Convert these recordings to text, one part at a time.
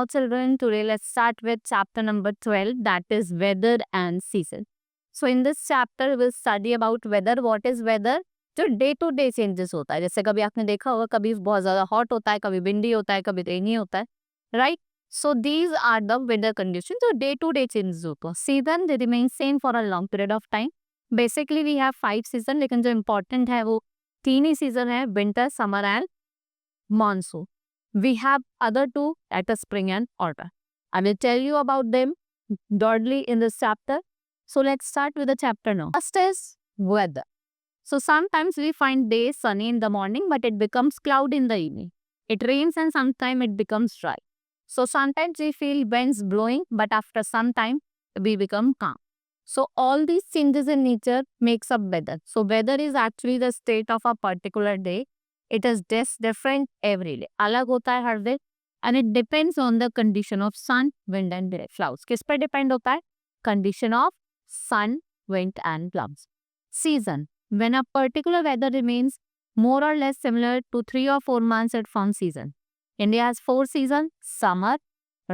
Now children, today let's start with chapter number 12, that is weather and season. So in this chapter we'll study about weather. What is weather? जो day to day changes होता है, जैसे कभी आपने देखा होगा कभी बहुत ज्यादा हॉट होता है, कभी विंडी होता है, कभी रेनी होता है, right? So these are the weather condition जो डे टू डे चेंजेस होते हैं. Season they remain same for a long period of time. Basically we have 5 season, लेकिन जो इम्पोर्टेंट है वो 3 ही सीजन है, winter, summer and monsoon. We have other two at a spring and autumn. I will tell you about them broadly in this chapter. So let's start with the chapter now. First is weather. So sometimes we find days sunny in the morning, but it becomes cloudy in the evening. It rains and sometimes it becomes dry. So sometimes we feel winds blowing, but after some time we become calm. So all these changes in nature makes up weather. So weather is actually the state of a particular day. It is different every day. अलग होता है हर दिन. And it depends on the condition of sun, wind and clouds. किस पर depend होता है? Condition of sun, wind and clouds. Season. When a particular weather remains more or less similar to 3 or 4 months, it forms season. India has 4 seasons: summer,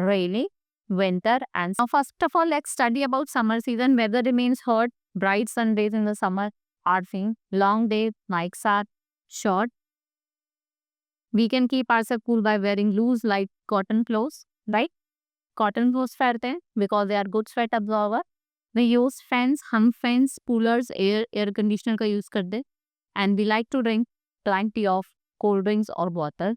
rainy, winter and now first of all let's study about summer season. Weather remains hot, bright sun days in the summer are seen, long days, nights are short. We can keep ourselves cool by wearing loose light cotton clothes, right? Cotton clothes पहनते हैं because they are good sweat absorber. We use fans, हम fans, coolers, air conditioner का use करते हैं. And we like to drink plenty of cold drinks or water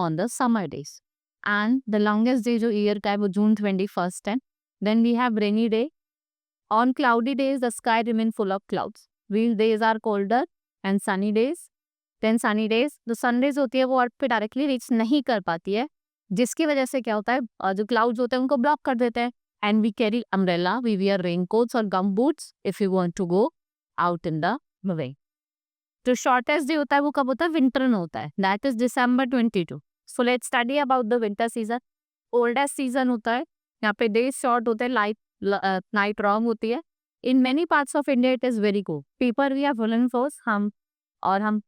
on the summer days. And the longest day जो year का है वो June 21st है. Then we have rainy day. On cloudy days the sky remain full of clouds. These days are colder and sunny days. Then sunny days, the sun rays होती है वो अर्थ पे directly reach नहीं कर पाती है, जिसकी वजह से क्या होता है जो क्लाउड्स होते हैं उनको ब्लॉक कर देते हैं. And we carry umbrella, we wear raincoats और gum boots if you want to go out in the way. जो शॉर्टेस्ट डे होता है वो कब होता है? विंटर में होता है, that is December 22. So let's study about the winter season. Oldest season होता है, यहाँ पे डेज शॉर्ट होते हैं, नाइट लॉन्ग होती है. In many parts of India it is very cold. People we have woollen clothes, हम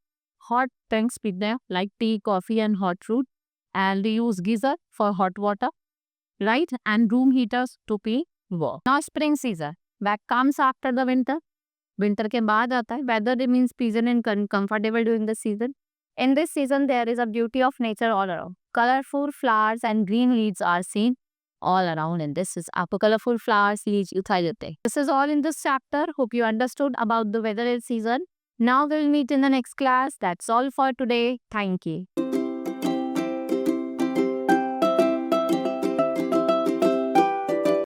hot drinks pीते हैं like tea, coffee and hot fruit, and we use geyser for hot water, right? And room heaters to be warm. Now spring season that comes after the winter. Winter के बाद आता है. Weather remains pleasant and comfortable during the season. In this season there is a beauty of nature all around. Colorful flowers and green leaves are seen all around, and this is आपको colorful flowers leaves दिखाई देते हैं. This is all in this chapter. Hope you understood about the weather and season. Now we'll meet in the next class. That's all for today. Thank you.